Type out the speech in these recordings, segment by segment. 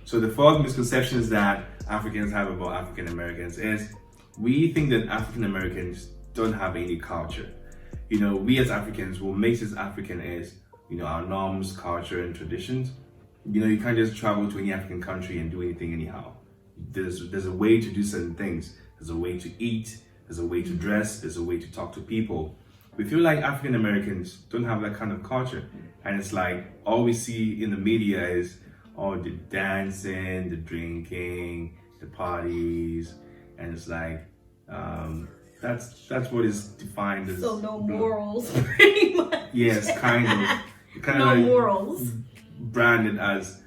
So the fourth misconceptions that Africans have about African Americans is we think that African Americans don't have any culture. We as Africans, what makes us African is, our norms, culture, and traditions. You can't just travel to any African country and do anything anyhow. There's a way to do certain things. There's a way to eat. There's a way to dress. There's a way to talk to people. We feel like African Americans don't have that kind of culture. And it's like all we see in the media is all the dancing, the drinking, the parties. And it's like, that's what is defined as. So no morals, pretty much. Yes, kind of. No like morals. Branded as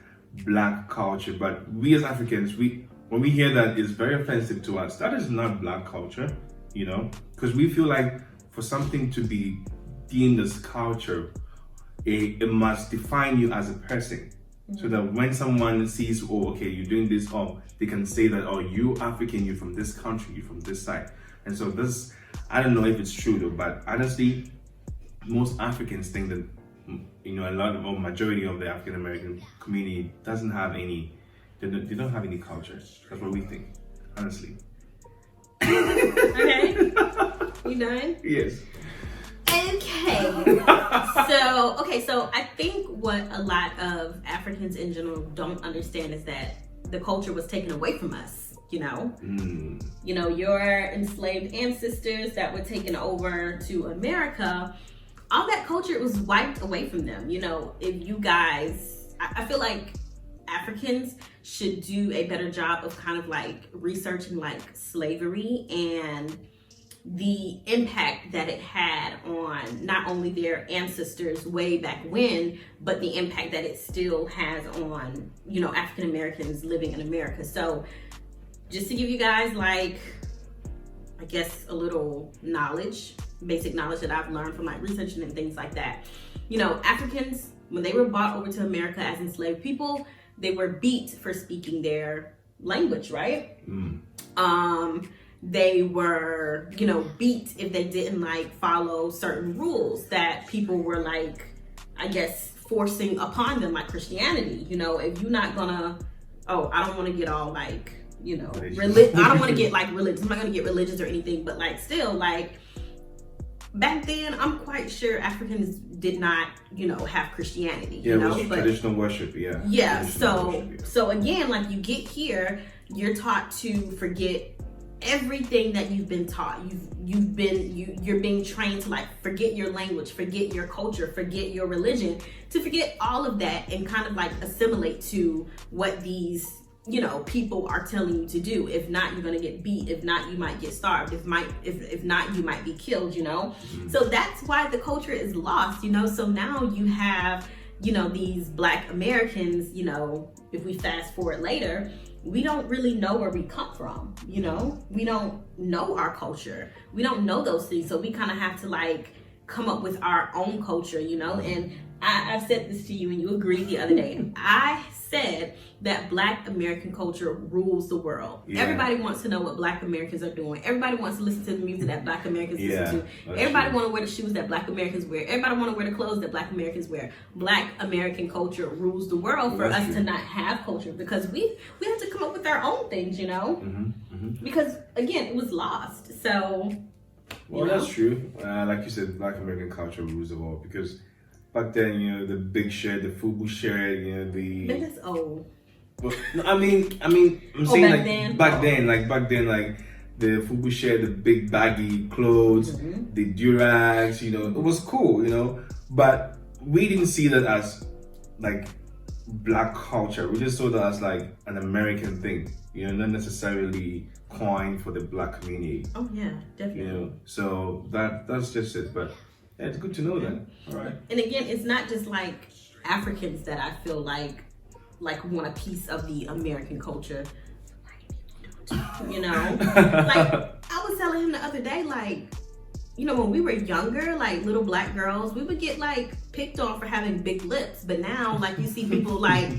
black culture. But we as Africans, when we hear that, it's very offensive to us. That is not black culture, because we feel like for something to be deemed as culture, it must define you as a person. So that when someone sees, oh, okay, you're doing this, they can say that, oh, you African, you're from this country, you're from this side. And so this, I don't know if it's true though, but honestly, most Africans think that, a lot of, or majority of the African American community doesn't have any, they don't have any culture. That's what we think, honestly. Okay. You done? Yes. Okay. So I think what a lot of Africans in general don't understand is that the culture was taken away from us. Your enslaved ancestors that were taken over to America, all that culture was wiped away from them. If you guys, I feel like Africans should do a better job of kind of like researching like slavery and the impact that it had on not only their ancestors way back when, but the impact that it still has on, African Americans living in America. So just to give you guys like, I guess a little knowledge, basic knowledge that I've learned from like researching and things like that. Africans, when they were brought over to America as enslaved people, they were beat for speaking their language, right? They were, beat if they didn't like follow certain rules that people were like, I guess, forcing upon them, like Christianity. If you're not gonna, I don't want to get all like, I don't want to get like religious. I'm not gonna get religious or anything, but like still like back then, I'm quite sure Africans did not, have Christianity. Yeah, it was traditional worship. Yeah. Yeah. So again, like you get here, you're taught to forget everything that you've been taught. You're being trained to like forget your language, forget your culture, forget your religion, to forget all of that and kind of like assimilate to what these people are telling you to do. If not, you're gonna get beat. If not, you might get starved. If not, you might be killed. So that's why the culture is lost. So now you have these Black Americans. If we fast forward later, we don't really know where we come from. We don't know our culture. We don't know those things. So we kind of have to like come up with our own culture. And I said this to you and you agreed the other day. I said that Black American culture rules the world. Yeah. Everybody wants to know what Black Americans are doing. Everybody wants to listen to the music that Black Americans listen to. Everybody want to wear the shoes that Black Americans wear. Everybody want to wear the clothes that Black Americans wear. Black American culture rules the world for us to not have culture, because we have to come up with our own things, because again, it was lost. So that's true. Like you said, Black American culture rules the world, because back then, the big shirt, the FUBU shirt, That's old. Well, no, I'm saying back then, the FUBU shirt, the big baggy clothes, the durags, it was cool, but we didn't see that as like Black culture. We just saw that as like an American thing, not necessarily coined for the Black community. Oh yeah, definitely. So that's just it, but. Yeah, it's good to know that. All right. And again, it's not just like Africans that I feel like want a piece of the American culture. Like I was telling him the other day, like you know, when we were younger, like little black girls, we would get like picked on for having big lips. But now, like you see people like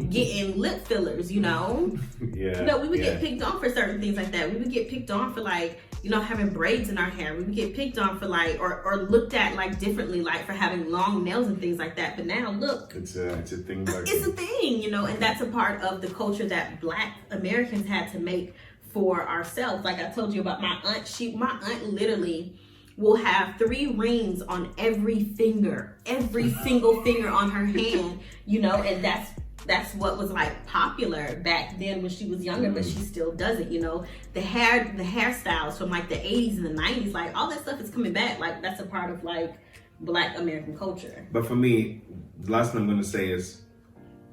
getting lip fillers, you know? Yeah. No, we would get picked on for certain things like that. We would get picked on for like, you know, having braids in our hair. We would get picked on for like, or looked at like differently, like for having long nails and things like that. But now, look, it's a thing. It's a thing, you know, and that's a part of the culture that Black Americans had to make for ourselves. Like I told you about my aunt, my aunt literally will have 3 rings on every finger, every single finger on her hand, you know, and that's what was like popular back then when she was younger, but she still does it, you know. The hairstyles from like the 80s and the 90s, like all that stuff is coming back. Like that's a part of like Black American culture. But for me, the last thing I'm going to say is,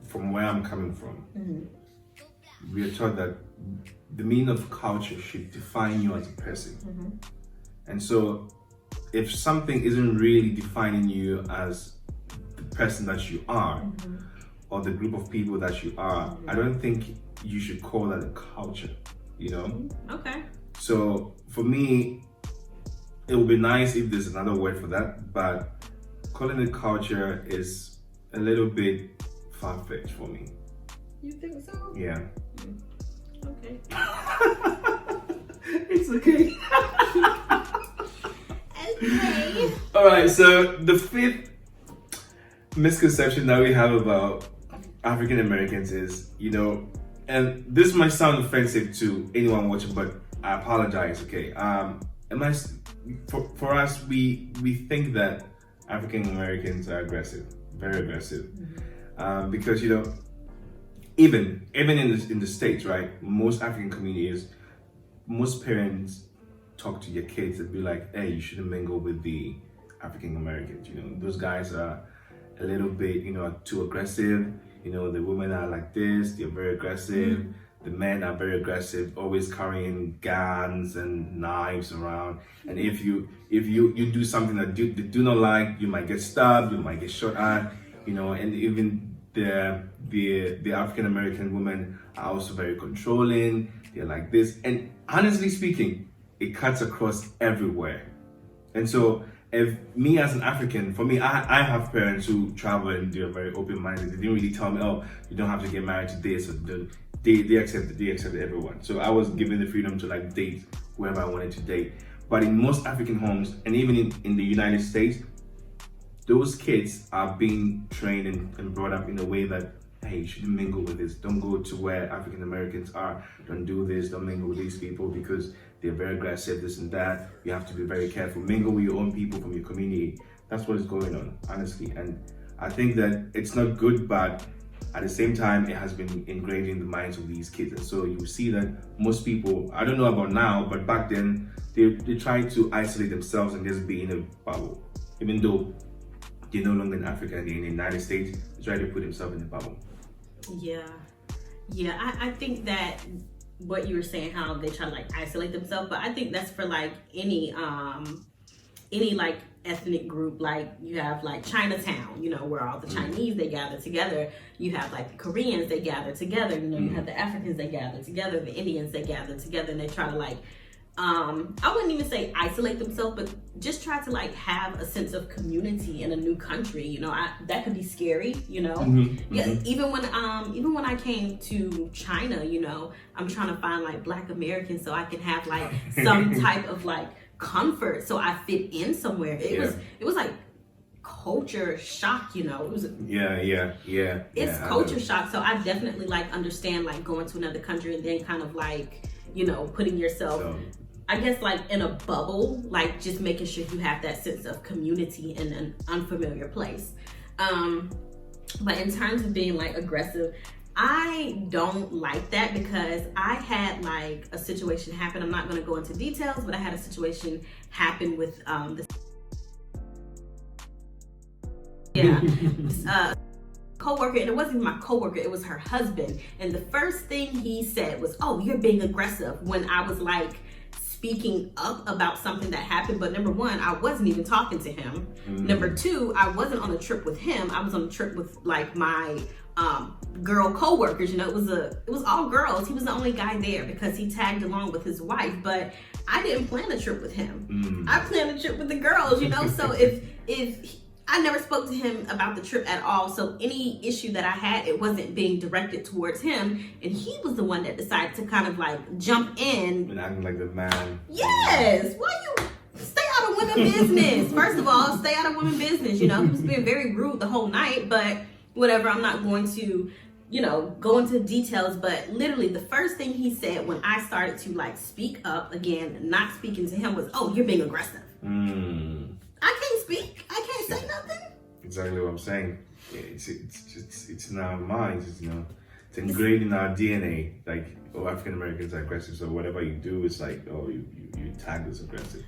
from where I'm coming from, we are taught that the meaning of culture should define you as a person. And so if something isn't really defining you as the person that you are, or the group of people that you are, I don't think you should call that a culture, you know? Okay. So for me, it would be nice if there's another word for that, but calling it culture is a little bit far-fetched for me. You think so? Yeah. Okay. It's okay. Okay. All right, so the 5th misconception that we have about African Americans is, you know, and this might sound offensive to anyone watching, but I apologize, okay? For us, we think that African Americans are aggressive, very aggressive, because, you know, even in the States, right? Most African communities, most parents talk to your kids and be like, hey, you shouldn't mingle with the African Americans. You know, those guys are a little bit, you know, too aggressive. You know, the women are like this, they're very aggressive. The men are very aggressive, always carrying guns and knives around. And if you do something that they do not like, you might get stabbed, you might get shot at, you know. And even the African American women are also very controlling. They're like this. And honestly speaking, it cuts across everywhere. And so if me as an African, for me, I have parents who travel and they're very open-minded. They didn't really tell me, oh, you don't have to get married today. So they accept everyone. So I was given the freedom to like date whoever I wanted to date. But in most African homes, and even in the United States, those kids are being trained and brought up in a way that, hey, you shouldn't mingle with this. Don't go to where African Americans are. Don't do this. Don't mingle with these people because they're very aggressive, this and that. You have to be very careful. Mingle with your own people from your community. That's what is going on, honestly. And I think that it's not good, but at the same time, it has been ingrained in the minds of these kids. And so you see that most people, I don't know about now, but back then, they try to isolate themselves and just be in a bubble. Even though they're no longer in Africa and they're in the United States, they try to put themselves in a bubble. Yeah. I think that what you were saying, how they try to like isolate themselves, but I think that's for like any like ethnic group. Like you have like Chinatown, you know, where all the Chinese, they gather together. You have like the Koreans, they gather together. You know, you have the Africans, they gather together. The Indians, they gather together, and they try to like I wouldn't even say isolate themselves, but just try to like have a sense of community in a new country. You know, that could be scary, you know. Yeah, even when I came to China, you know, I'm trying to find like Black Americans so I can have like some type of like comfort, so I fit in somewhere. It was like culture shock, you know. It was it's culture shock. So I definitely like understand like going to another country and then kind of like, you know, putting yourself I guess like in a bubble, like just making sure you have that sense of community in an unfamiliar place. But in terms of being like aggressive, I don't like that because I had like a situation happen. I'm not going to go into details, but I had a situation happen with coworker, and it wasn't even my coworker, it was her husband. And the first thing he said was, "Oh, you're being aggressive," when I was like speaking up about something that happened. But number one, I wasn't even talking to him. Number two, I wasn't on a trip with him. I was on a trip with like my girl co-workers. You know, it was all girls. He was the only guy there because he tagged along with his wife. But I didn't plan a trip with him. I planned a trip with the girls. You know, so if I never spoke to him about the trip at all. So any issue that I had, it wasn't being directed towards him. And he was the one that decided to kind of like jump in. And acting like the man. Yes. Why you stay out of women's business? First of all, stay out of women's business. You know, he was being very rude the whole night, but whatever. I'm not going to, you know, go into details, but literally the first thing he said when I started to like speak up again, not speaking to him, was, "Oh, you're being aggressive." I can't speak. I can't say nothing. Exactly what I'm saying. It's in our minds. You know, it's ingrained in our DNA. Like, oh, African Americans are aggressive, so whatever you do, it's like, oh, you tagged as aggressive.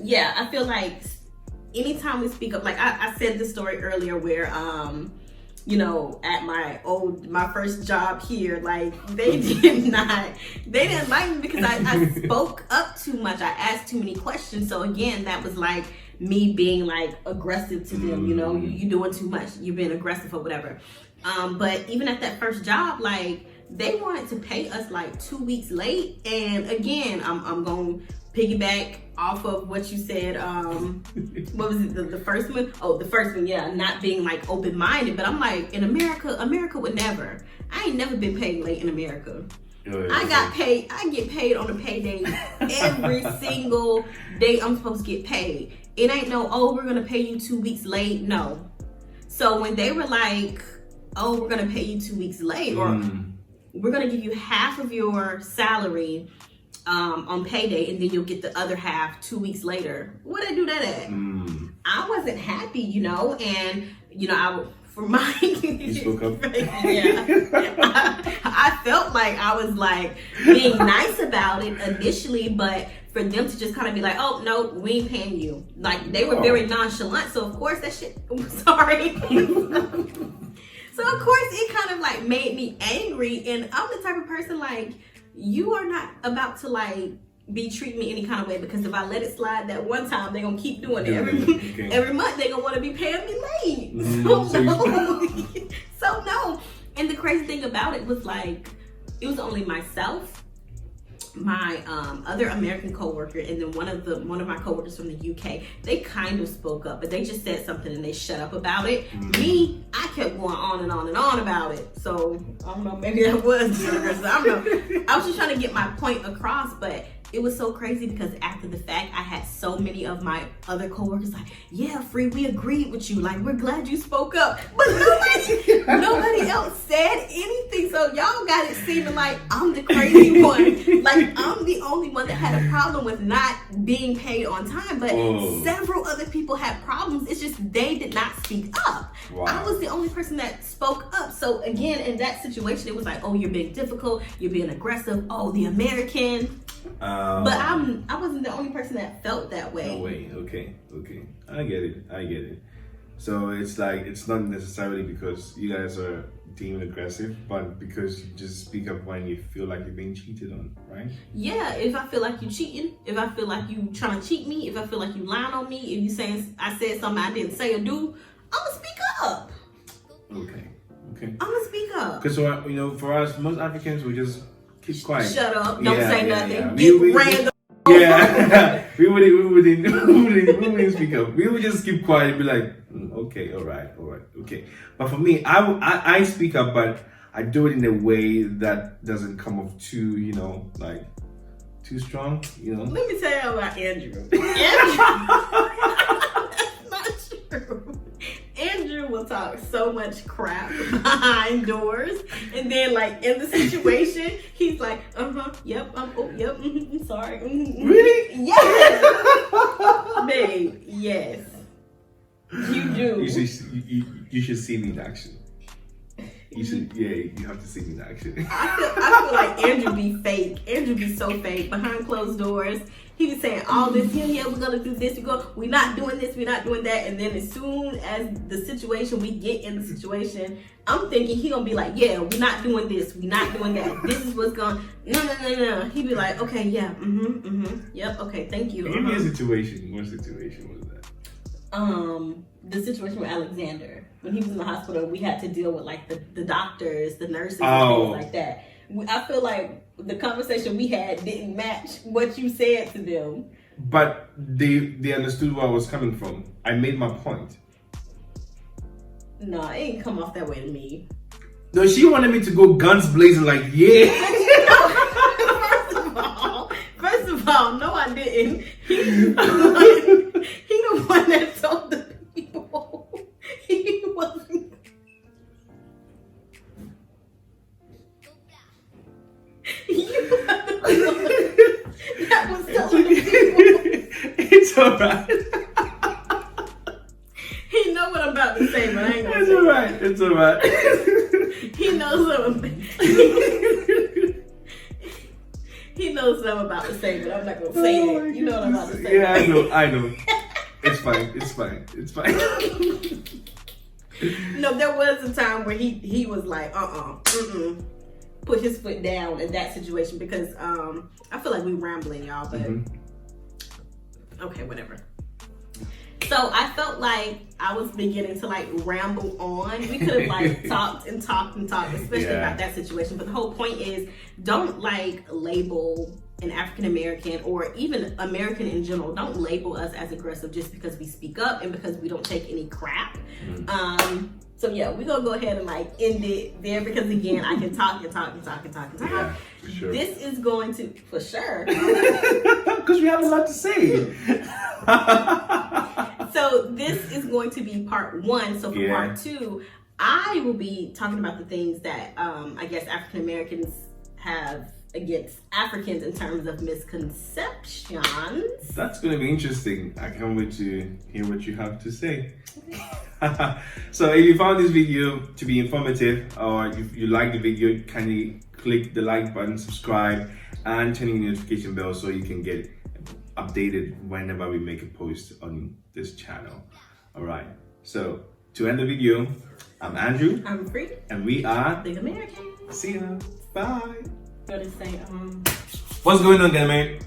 Yeah, I feel like anytime we speak up, like I said this story earlier where you know, at my first job here, like they didn't like me because I spoke up too much. I asked too many questions. So again, that was like me being like aggressive to them. You know, you doing too much. You're being aggressive or whatever. But even at that first job, like they wanted to pay us like 2 weeks late. And again, I'm going to piggyback off of what you said. What was it, the first one? Oh, the first one, yeah, not being like open-minded. But I'm like, in America would never. I ain't never been paid late in America. I get paid on a payday every single day I'm supposed to get paid. It ain't no, oh, we're gonna pay you 2 weeks late. No. So when they were like, oh, we're gonna pay you 2 weeks late, or we're gonna give you half of your salary on payday, and then you'll get the other half 2 weeks later. Where'd I do that at? I wasn't happy, you know, and you know, you spoke up. Yeah, I felt like I was like being nice about it initially, but for them to just kind of be like, oh no, we ain't paying you, like they were very nonchalant. So of course that shit. Sorry. So of course it kind of like made me angry, and I'm the type of person like, you are not about to like be treating me any kind of way, because if I let it slide that one time, they're gonna keep doing it every month. They're gonna want to be paying me late. So no. And the crazy thing about it was like, it was only myself, my other American coworker, and then one of my coworkers from the UK. They kind of spoke up, but they just said something and they shut up about it. Me, I kept going on and on and on about it. So I don't know, maybe that was the aggressive. I don't know. I was just trying to get my point across, but it was so crazy because after the fact, I had so many of my other coworkers like, yeah, Free, we agreed with you. Like, we're glad you spoke up. But nobody else said anything. So y'all got it seeming like I'm the crazy one. Like, I'm the only one that had a problem with not being paid on time. But several other people had problems. It's just they did not speak up. Wow. I was the only person that spoke up. So again, in that situation, it was like, oh, you're being difficult. You're being aggressive. Oh, the American. But I wasn't the only person that felt that way. No way. Okay. I get it. So it's like, it's not necessarily because you guys are deemed aggressive, but because you just speak up when you feel like you're being cheated on, right? Yeah, if I feel like you cheating, if I feel like you trying to cheat me, if I feel like you lying on me, if you saying I said something I didn't say or do, I'm gonna speak up. Okay. I'm gonna speak up. Because you know, for us, most Africans, we just keep quiet. Shut up. Don't say nothing. Yeah. Get random. Yeah. we wouldn't speak up. We would just keep quiet and be like, okay, all right, okay. But for me, I speak up, but I do it in a way that doesn't come off too, you know, like too strong, you know. Let me tell you about Andrew. That's not true. Andrew will talk so much crap behind doors, and then like in the situation, he's like, yep, yep, I'm sorry. Really? Yes, babe, yes, you do. You should see me in action. You have to see me in action. I feel like Andrew be fake. Andrew be so fake behind closed doors. He was saying all this, yeah, we're gonna do this, we're not doing this, we're not doing that, and then as soon as the situation, we get in the situation, I'm thinking he gonna be like, yeah, we're not doing this, we're not doing that, this is what's going, no. He be like, okay, yeah, yep, okay, thank you. Give me a situation. What situation was the situation with Alexander when he was in the hospital. We had to deal with like the doctors, the nurses, and Oh. things like that. I feel like the conversation we had didn't match what you said to them. But they understood where I was coming from. I made my point. No, it ain't come off that way to me. No, she wanted me to go guns blazing, like, yeah. First of all, no, I didn't. He the one that told the people. He wasn't. That was telling the people. It's alright. He know what I'm about to say, but I ain't gonna It's say alright. It's alright. He knows what he knows what I'm about to say, but I'm not gonna say it. You know what I'm about to say. Yeah, I know. It's fine. It's fine. It's fine. No, there was a time where he was like, put his foot down in that situation because I feel like we rambling, y'all, but okay, whatever. So I felt like I was beginning to like ramble on. We could have like talked, especially about that situation. But the whole point is, don't like label an African American or even American in general. Don't label us as aggressive just because we speak up and because we don't take any crap. So yeah, we're gonna go ahead and like end it there because again, I can talk. Yeah, for sure. This is going to, for sure. Because we have a lot to say. So this is going to be part 1. So for part 2, I will be talking about the things that I guess African Americans have against Africans in terms of misconceptions. That's going to be interesting. I can't wait to hear what you have to say. So if you found this video to be informative or if you like the video, kindly click the like button, subscribe, and turn on the notification bell so you can get updated whenever we make a post on this channel. Alright, so to end the video, I'm Andrew. I'm Free. And we are TheGhaMerican. See ya. Bye. Gotta say, what's going on there, mate?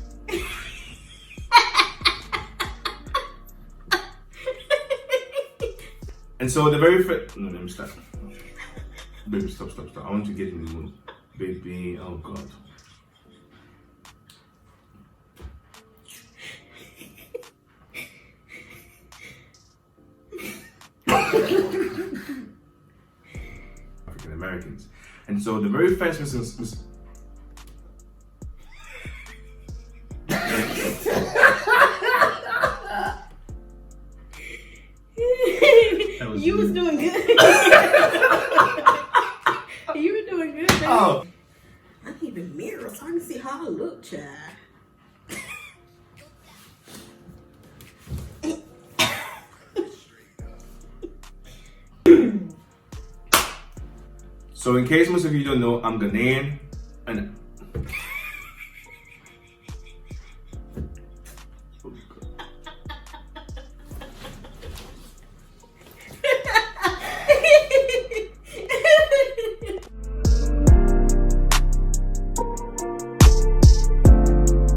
And so the very first... No, let me start. Baby, stop. I want to get in the mood. Baby, oh God. African Americans. And so the very first You was doing good. You were doing good, baby. Oh. I need the mirror so I can see how I look, child. So in case most of you don't know, I'm Ghanaian and